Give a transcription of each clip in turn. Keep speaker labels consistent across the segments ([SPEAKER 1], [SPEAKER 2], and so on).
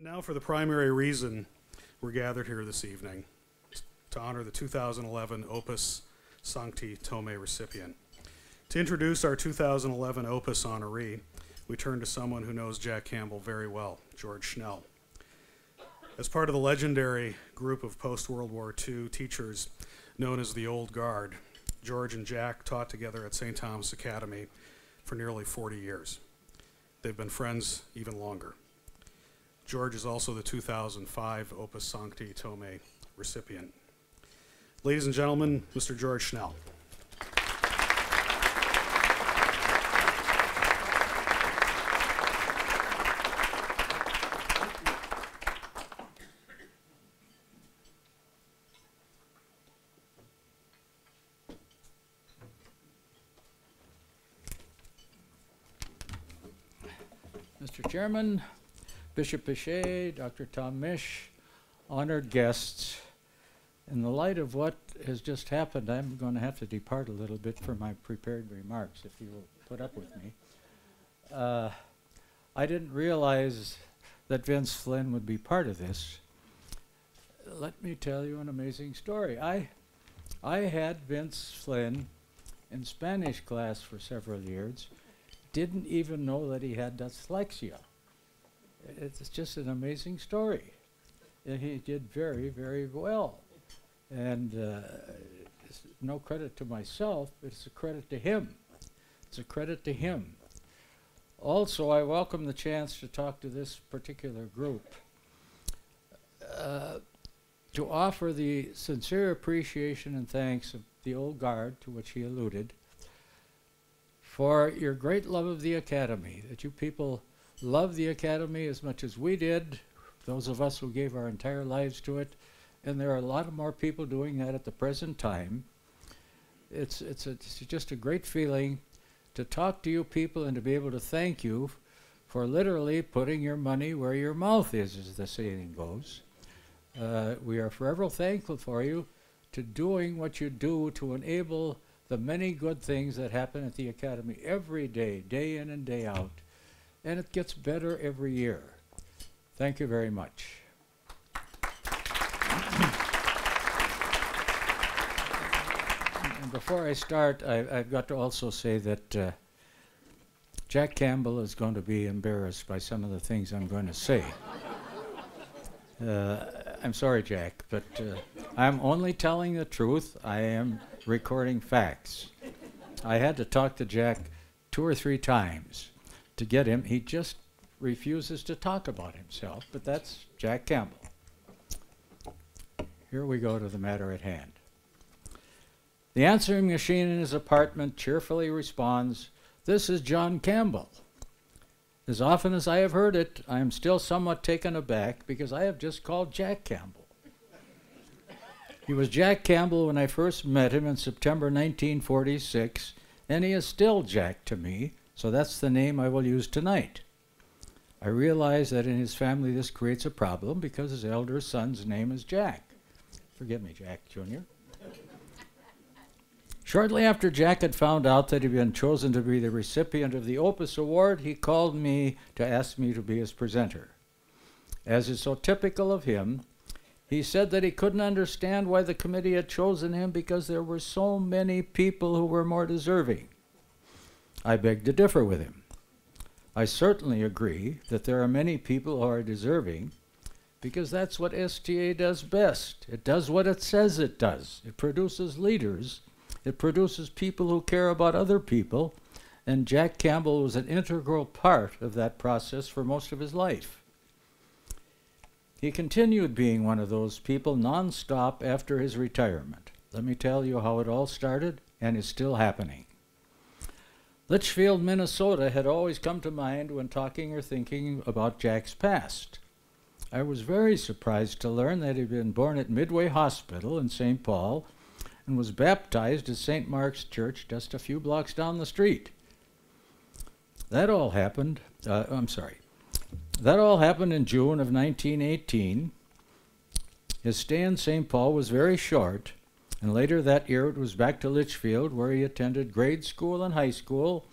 [SPEAKER 1] Now for the primary reason we're gathered here this evening, to honor the 2011 Opus Sancti Thomae recipient. To introduce our 2011 Opus honoree, we turn to someone who knows Jack Campbell very well, George Schnell. As part of the legendary group of post-World War II teachers known as the Old Guard, George and Jack taught together at St. Thomas Academy for nearly 40 years. They've been friends even longer. George is also the 2005 Opus Sancti Thomae recipient. Ladies and gentlemen, Mr. George Schnell.
[SPEAKER 2] Mr. Chairman, Bishop Pichet, Dr. Tom Misch, honored guests, in the light of what has just happened, I'm going to have to depart a little bit from my prepared remarks, if you will put up with me. I didn't realize that Vince Flynn would be part of this. Let me tell you an amazing story. I had Vince Flynn in Spanish class for several years, didn't even know that he had dyslexia. It's just an amazing story. And he did very, very well. And it's no credit to myself, it's a credit to him. It's a credit to him. Also, I welcome the chance to talk to this particular group, to offer the sincere appreciation and thanks of the Old Guard, to which he alluded, for your great love of the Academy, that you people love the Academy as much as we did, those of us who gave our entire lives to it, and there are a lot of more people doing that at the present time. It's just a great feeling to talk to you people and to be able to thank you for literally putting your money where your mouth is, as the saying goes. We are forever thankful for you to doing what you do to enable the many good things that happen at the Academy every day, day in and day out. And it gets better every year. Thank you very much. And before I start, I've got to also say that Jack Campbell is going to be embarrassed by some of the things I'm going to say. I'm sorry, Jack, but I'm only telling the truth. I am recording facts. I had to talk to Jack 2 or 3 times to get him. He just refuses to talk about himself, but that's Jack Campbell. Here we go to the matter at hand. The answering machine in his apartment cheerfully responds, "This is John Campbell." As often as I have heard it, I am still somewhat taken aback because I have just called Jack Campbell. He was Jack Campbell when I first met him in September 1946, and he is still Jack to me, so that's the name I will use tonight. I realize that in his family this creates a problem because his elder son's name is Jack. Forgive me, Jack Jr. Shortly after Jack had found out that he had been chosen to be the recipient of the Opus Award, he called me to ask me to be his presenter. As is so typical of him, he said that he couldn't understand why the committee had chosen him because there were so many people who were more deserving. I beg to differ with him. I certainly agree that there are many people who are deserving because that's what STA does best. It does what it says it does. It produces leaders. It produces people who care about other people, and Jack Campbell was an integral part of that process for most of his life. He continued being one of those people non-stop after his retirement. Let me tell you how it all started and is still happening. Litchfield, Minnesota had always come to mind when talking or thinking about Jack's past. I was very surprised to learn that he'd been born at Midway Hospital in St. Paul and was baptized at St. Mark's Church just a few blocks down the street. That all happened in June of 1918. His stay in St. Paul was very short, and later that year it was back to Litchfield, where he attended grade school and high school,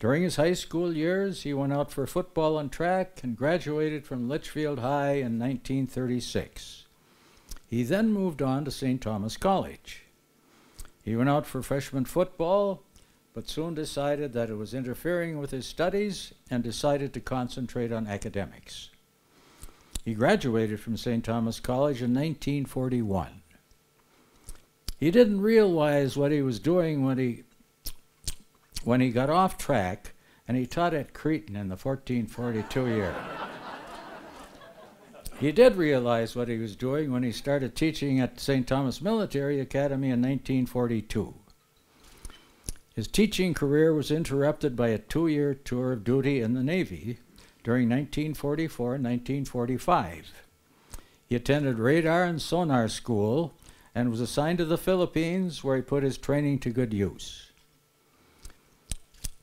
[SPEAKER 2] During his high school years, he went out for football and track and graduated from Litchfield High in 1936. He then moved on to St. Thomas College. He went out for freshman football, but soon decided that it was interfering with his studies and decided to concentrate on academics. He graduated from St. Thomas College in 1941. He didn't realize what he was doing when he got off track, and he taught at Cretan in the 1442 year. He did realize what he was doing when he started teaching at St. Thomas Military Academy in 1942. His teaching career was interrupted by a 2-year tour of duty in the Navy during 1944 and 1945. He attended radar and sonar school and was assigned to the Philippines, where he put his training to good use.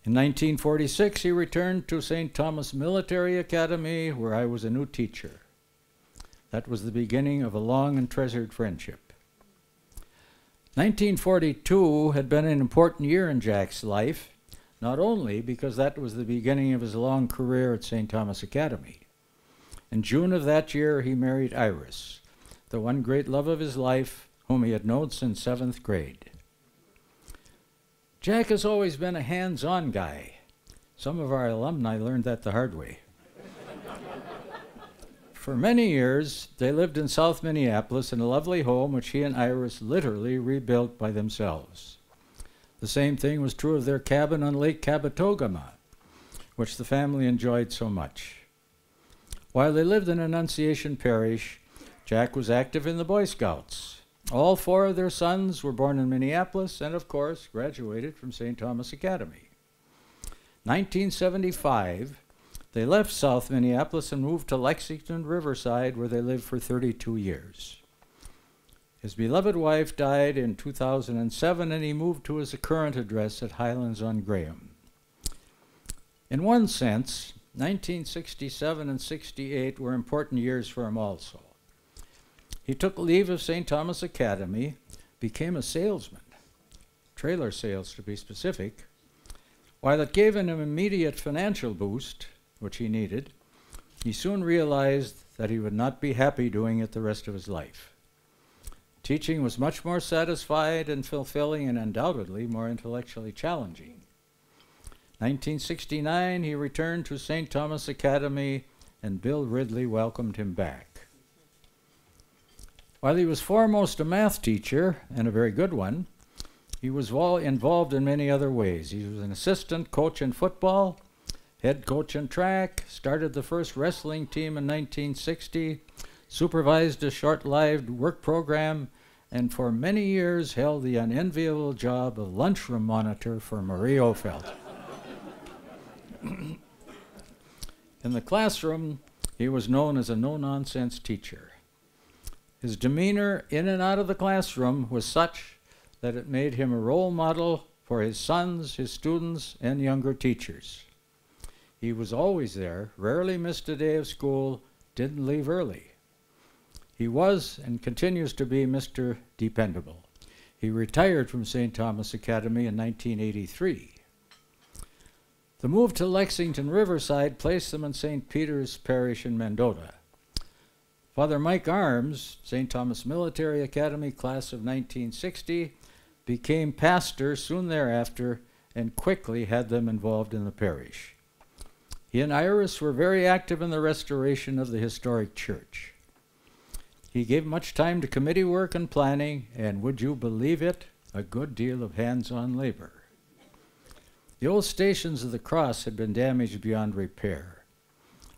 [SPEAKER 2] In 1946, he returned to St. Thomas Military Academy, where I was a new teacher. That was the beginning of a long and treasured friendship. 1942 had been an important year in Jack's life, not only because that was the beginning of his long career at St. Thomas Academy. In June of that year, he married Iris, the one great love of his life, whom he had known since 7th grade. Jack has always been a hands-on guy. Some of our alumni learned that the hard way. For many years, they lived in South Minneapolis in a lovely home which he and Iris literally rebuilt by themselves. The same thing was true of their cabin on Lake Kabetogama, which the family enjoyed so much. While they lived in Annunciation Parish, Jack was active in the Boy Scouts. All 4 of their sons were born in Minneapolis and, of course, graduated from St. Thomas Academy. 1975, they left South Minneapolis and moved to Lexington, Riverside, where they lived for 32 years. His beloved wife died in 2007, and he moved to his current address at Highlands on Graham. In one sense, 1967 and 68 were important years for him also. He took leave of St. Thomas Academy, became a salesman, trailer sales to be specific. While it gave him an immediate financial boost, which he needed, he soon realized that he would not be happy doing it the rest of his life. Teaching was much more satisfied and fulfilling and undoubtedly more intellectually challenging. 1969, he returned to St. Thomas Academy, and Bill Ridley welcomed him back. While he was foremost a math teacher, and a very good one, he was involved in many other ways. He was an assistant coach in football, head coach in track, started the first wrestling team in 1960, supervised a short-lived work program, and for many years held the unenviable job of lunchroom monitor for Marie Ofeld. In the classroom, he was known as a no-nonsense teacher. His demeanor in and out of the classroom was such that it made him a role model for his sons, his students, and younger teachers. He was always there, rarely missed a day of school, didn't leave early. He was and continues to be Mr. Dependable. He retired from St. Thomas Academy in 1983. The move to Lexington Riverside placed them in St. Peter's Parish in Mendota. Father Mike Arms, St. Thomas Military Academy class of 1960, became pastor soon thereafter and quickly had them involved in the parish. He and Iris were very active in the restoration of the historic church. He gave much time to committee work and planning, and would you believe it, a good deal of hands-on labor. The old Stations of the Cross had been damaged beyond repair.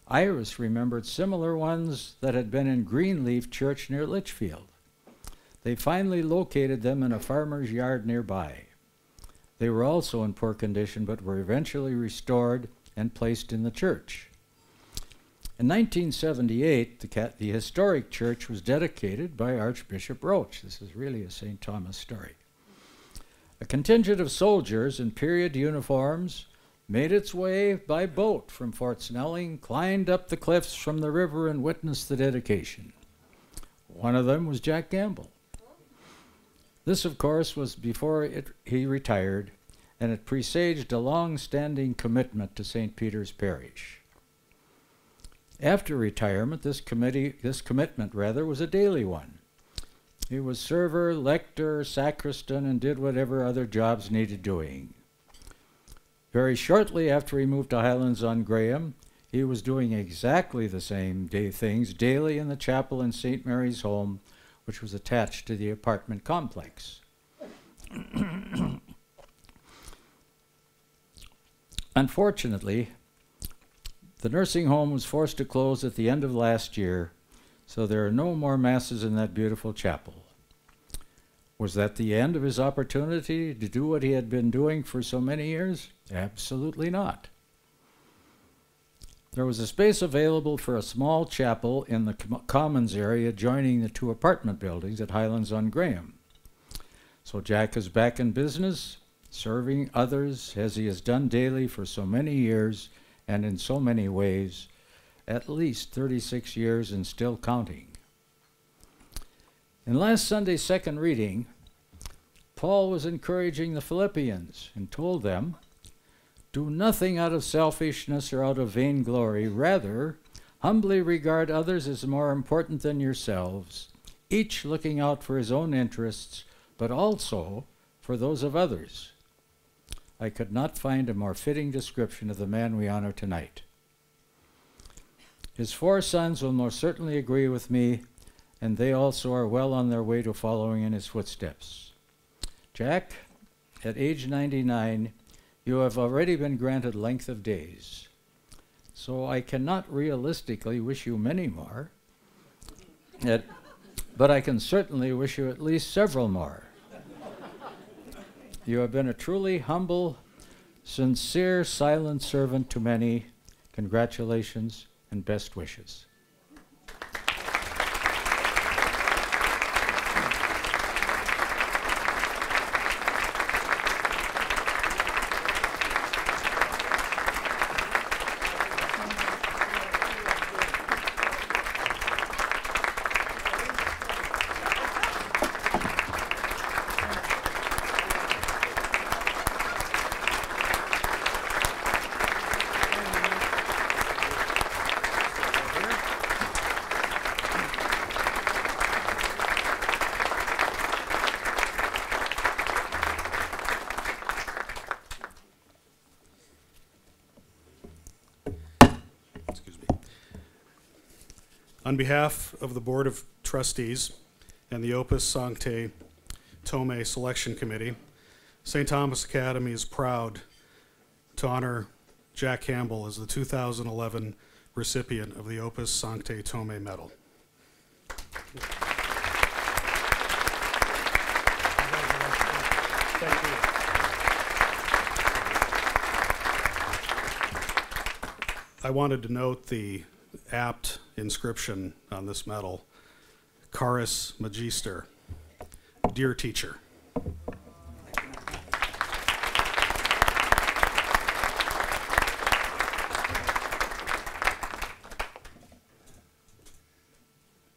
[SPEAKER 2] Iris remembered similar ones that had been in Greenleaf Church near Litchfield. They finally located them in a farmer's yard nearby. They were also in poor condition, but were eventually restored and placed in the church. In 1978, the historic church was dedicated by Archbishop Roach. This is really a St. Thomas story. A contingent of soldiers in period uniforms made its way by boat from Fort Snelling, climbed up the cliffs from the river, and witnessed the dedication. One of them was Jack Campbell. This, of course, was before he retired, and it presaged a long-standing commitment to St. Peter's Parish. After retirement, this commitment was a daily one. He was server, lector, sacristan, and did whatever other jobs needed doing. Very shortly after he moved to Highlands-on-Graham, he was doing exactly the same things daily in the chapel in St. Mary's Home, which was attached to the apartment complex. Unfortunately, the nursing home was forced to close at the end of last year, so there are no more masses in that beautiful chapel. Was that the end of his opportunity to do what he had been doing for so many years? Absolutely not. There was a space available for a small chapel in the commons area adjoining the two apartment buildings at Highlands-on-Graham. So Jack is back in business, serving others as he has done daily for so many years and in so many ways, at least 36 years and still counting. In last Sunday's second reading, Paul was encouraging the Philippians and told them, "Do nothing out of selfishness or out of vainglory. Rather, humbly regard others as more important than yourselves, each looking out for his own interests, but also for those of others." I could not find a more fitting description of the man we honor tonight. His 4 sons will most certainly agree with me, and they also are well on their way to following in his footsteps. Jack, at age 99, you have already been granted length of days, so I cannot realistically wish you many more, but I can certainly wish you at least several more. You have been a truly humble, sincere, silent servant to many. Congratulations and best wishes.
[SPEAKER 1] On behalf of the Board of Trustees and the Opus Sancti Thomae Selection Committee, St. Thomas Academy is proud to honor Jack Campbell as the 2011 recipient of the Opus Sancti Thomae Medal. Thank you. I wanted to note the apt inscription on this medal, Charis Magister, dear teacher.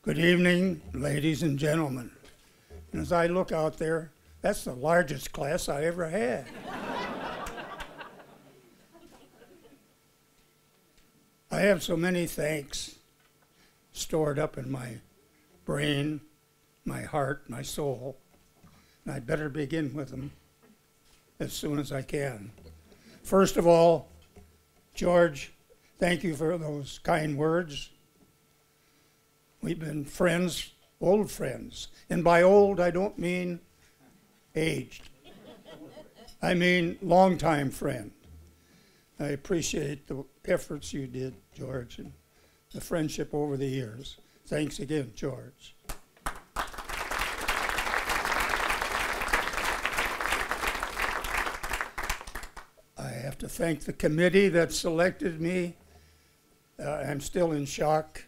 [SPEAKER 3] Good evening, ladies and gentlemen. And as I look out there, that's the largest class I ever had. I have so many thanks stored up in my brain, my heart, my soul, and I'd better begin with them as soon as I can. First of all, George, thank you for those kind words. We've been friends, old friends, and by old I don't mean aged. I mean longtime friend. I appreciate the efforts you did, George, and the friendship over the years. Thanks again, George. I have to thank the committee that selected me. I'm still in shock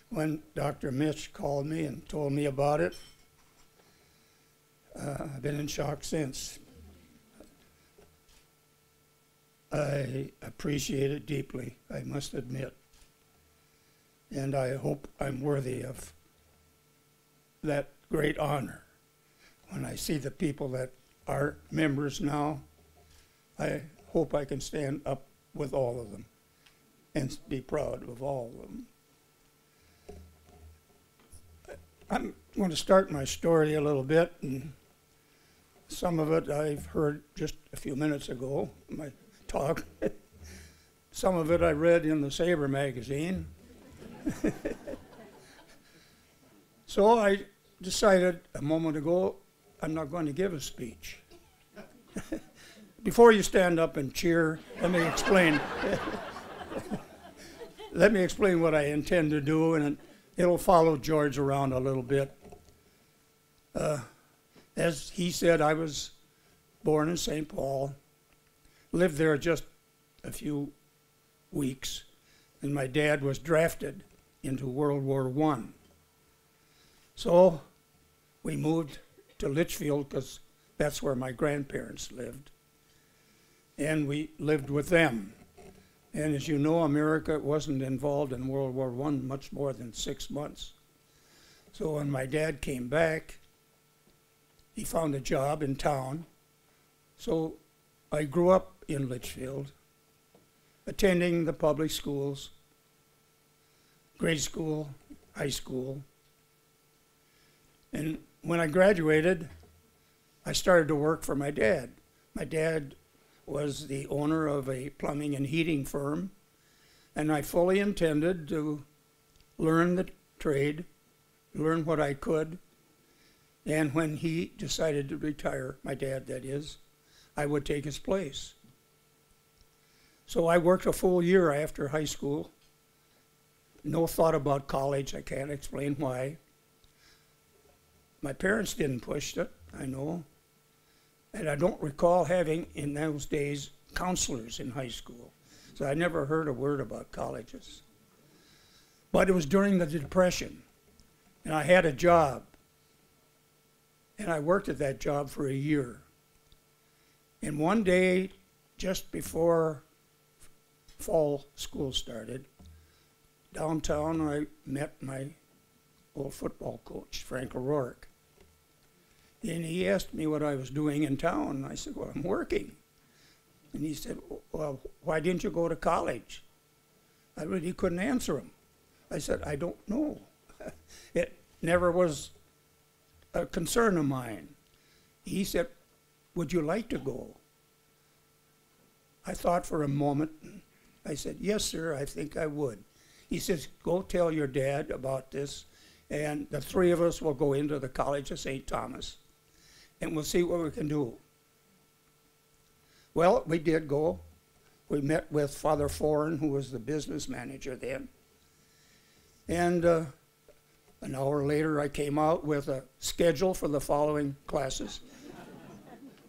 [SPEAKER 3] when Dr. Mitch called me and told me about it. I've been in shock since. I appreciate it deeply, I must admit. And I hope I'm worthy of that great honor when I see the people that are members now. I hope I can stand up with all of them and be proud of all of them. I'm going to start my story a little bit, and some of it I've heard just a few minutes ago, my talk. Some of it I read in the Sabre magazine. So I decided a moment ago, I'm not going to give a speech. Before you stand up and cheer, let me explain. Let me explain what I intend to do, and it'll follow George around a little bit. As he said, I was born in St. Paul, lived there just a few weeks, and my dad was drafted into World War I. So we moved to Litchfield because that's where my grandparents lived. And we lived with them. And as you know, America wasn't involved in World War I much more than 6 months. So when my dad came back, he found a job in town. So I grew up in Litchfield, attending the public schools, grade school, high school. And when I graduated, I started to work for my dad. My dad was the owner of a plumbing and heating firm, and I fully intended to learn the trade, learn what I could, and when he decided to retire, my dad that is, I would take his place. So I worked a full year after high school. No thought about college, I can't explain why. My parents didn't push it, I know. And I don't recall having, in those days, counselors in high school. So I never heard a word about colleges. But it was during the Depression, and I had a job. And I worked at that job for a year. And one day, just before fall school started, downtown I met my old football coach, Frank O'Rourke. And he asked me what I was doing in town. I said, well, I'm working. And he said, well, why didn't you go to college? I really couldn't answer him. I said, I don't know. It never was a concern of mine. He said, would you like to go? I thought for a moment. I said, yes, sir, I think I would. He says, go tell your dad about this, and the three of us will go into the College of St. Thomas, and we'll see what we can do. Well, we did go. We met with Father Foran, who was the business manager then. And an hour later, I came out with a schedule for the following classes,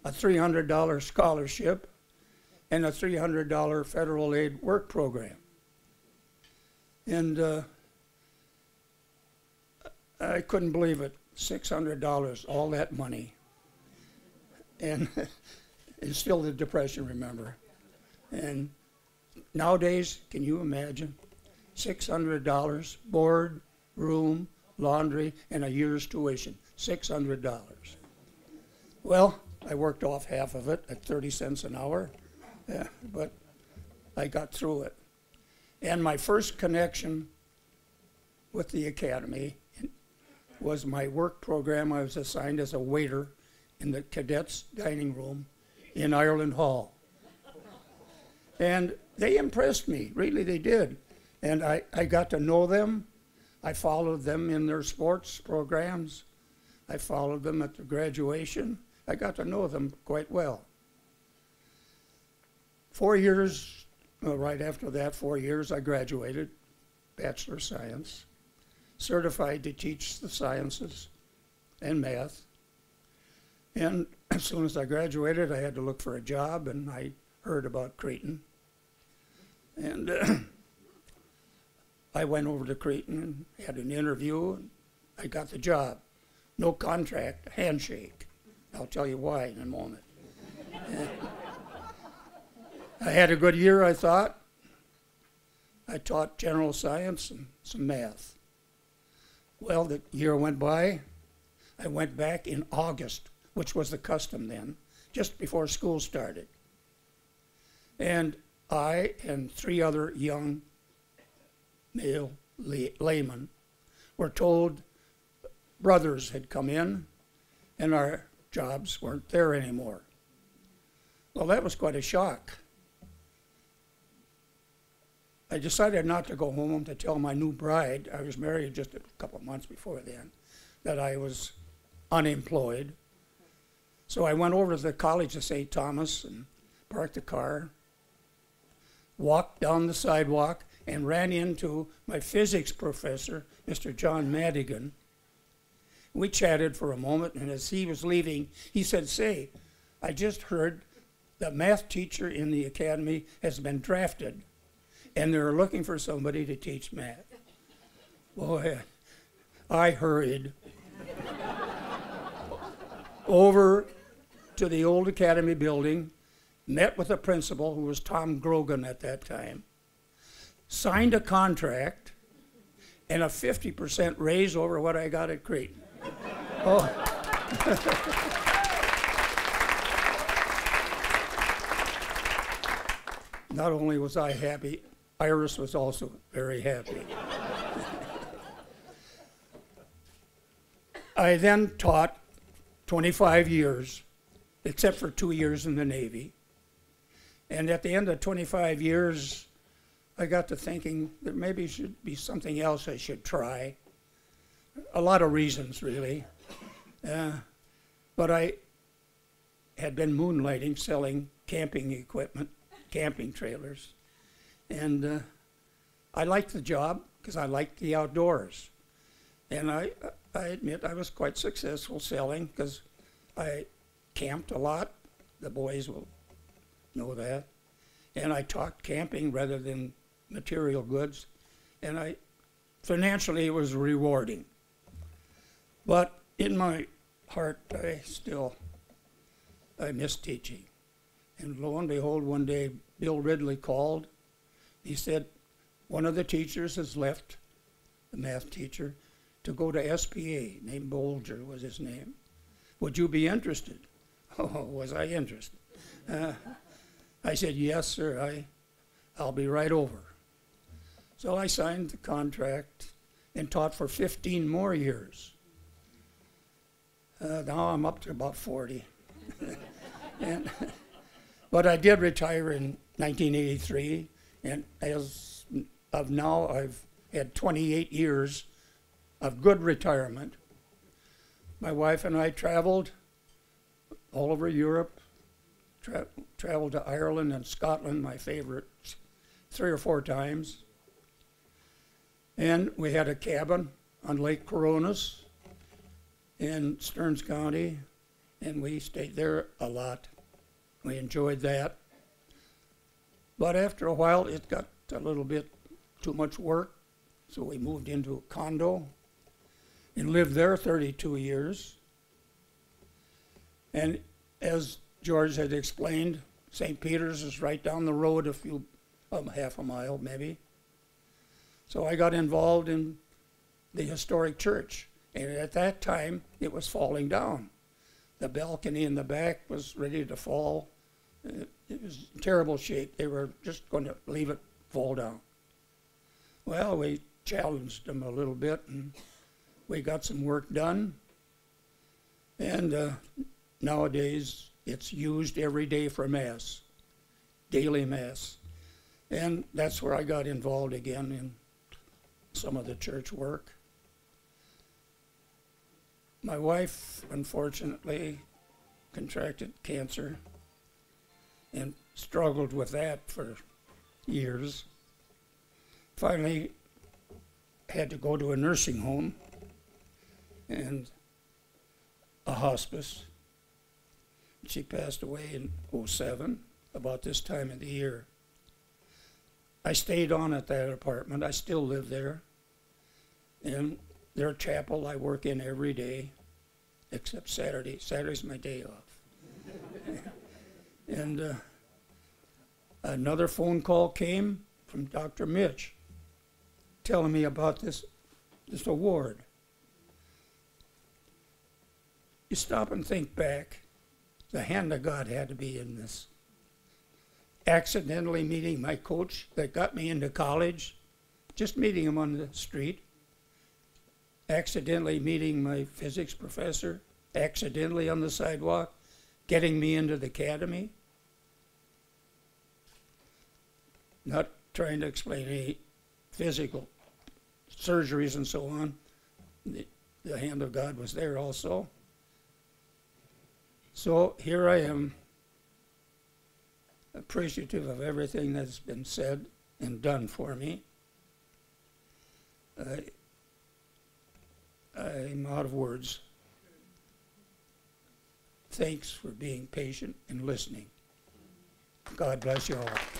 [SPEAKER 3] a $300 scholarship, and a $300 federal aid work program. And I couldn't believe it, $600, all that money. And it's still the Depression, remember. And nowadays, can you imagine? $600, board, room, laundry, and a year's tuition, $600. Well, I worked off half of it at 30 cents an hour, but I got through it. And my first connection with the academy was my work program. I was assigned as a waiter in the cadets' dining room in Ireland Hall. And they impressed me, really they did. And I got to know them. I followed them in their sports programs. I followed them at the graduation. I got to know them quite well. 4 years, right after that, 4 years, I graduated, Bachelor of Science, certified to teach the sciences and math. And as soon as I graduated, I had to look for a job, and I heard about Creighton. And I went over to Creighton and had an interview, and I got the job. No contract, handshake. I'll tell you why in a moment. I had a good year, I thought. I taught general science and some math. Well, the year went by. I went back in August, which was the custom then. just before school started. And I and 3 other young male laymen were told brothers had come in and our jobs weren't there anymore. Well, that was quite a shock. I decided not to go home to tell my new bride, I was married just a couple of months before then, that I was unemployed. So I went over to the College of St. Thomas and parked the car, walked down the sidewalk, and ran into my physics professor, Mr. John Madigan. We chatted for a moment, and as he was leaving, he said, "Say, I just heard the math teacher in the academy has been drafted, and they're looking for somebody to teach math." Boy, I hurried over to the old academy building, met with the principal, who was Tom Grogan at that time, signed a contract, and a 50% raise over what I got at Creighton. Oh. Not only was I happy, Iris was also very happy. I then taught 25 years, except for 2 years in the Navy. And at the end of 25 years, I got to thinking that maybe it should be something else I should try. A lot of reasons, really. But I had been moonlighting, selling camping equipment, camping trailers. And I liked the job because I liked the outdoors. And I admit I was quite successful selling because I camped a lot. The boys will know that. And I talked camping rather than material goods. And financially it was rewarding. But in my heart, I miss teaching. And lo and behold, one day Bill Ridley called. He said, one of the teachers has left, the math teacher, to go to SPA, named Bolger was his name. Would you be interested? Oh, was I interested? I said, yes, sir, I'll be right over. So I signed the contract and taught for 15 more years. Now I'm up to about 40. But I did retire in 1983, and as of now, I've had 28 years of good retirement. My wife and I traveled all over Europe, traveled to Ireland and Scotland, my favorite, 3 or 4 times. And we had a cabin on Lake Coronas in Stearns County, and we stayed there a lot. We enjoyed that. But after a while, it got a little bit too much work, so we moved into a condo and lived there 32 years. And as George had explained, St. Peter's is right down the road half a mile maybe. So I got involved in the historic church. And at that time, it was falling down. The balcony in the back was ready to fall. It was in terrible shape. They were just going to leave it fall down. Well, we challenged them a little bit, and we got some work done. And nowadays, it's used every day for Mass, daily Mass. And that's where I got involved again in some of the church work. My wife, unfortunately, contracted cancer and struggled with that for years. Finally, had to go to a nursing home and a hospice. She passed away in '07, about this time of the year. I stayed on at that apartment. I still live there. And their chapel I work in every day, except Saturday. Saturday's my day off. And another phone call came from Dr. Mitch telling me about this award. You stop and think back The hand of God had to be in this. Accidentally meeting my coach that got me into college, just meeting him on the street. Accidentally meeting my physics professor, accidentally on the sidewalk, getting me into the academy. Not trying to explain any physical surgeries and so on. The hand of God was there also. So here I am, appreciative of everything that's been said and done for me. I'm out of words. Thanks for being patient and listening. God bless you all.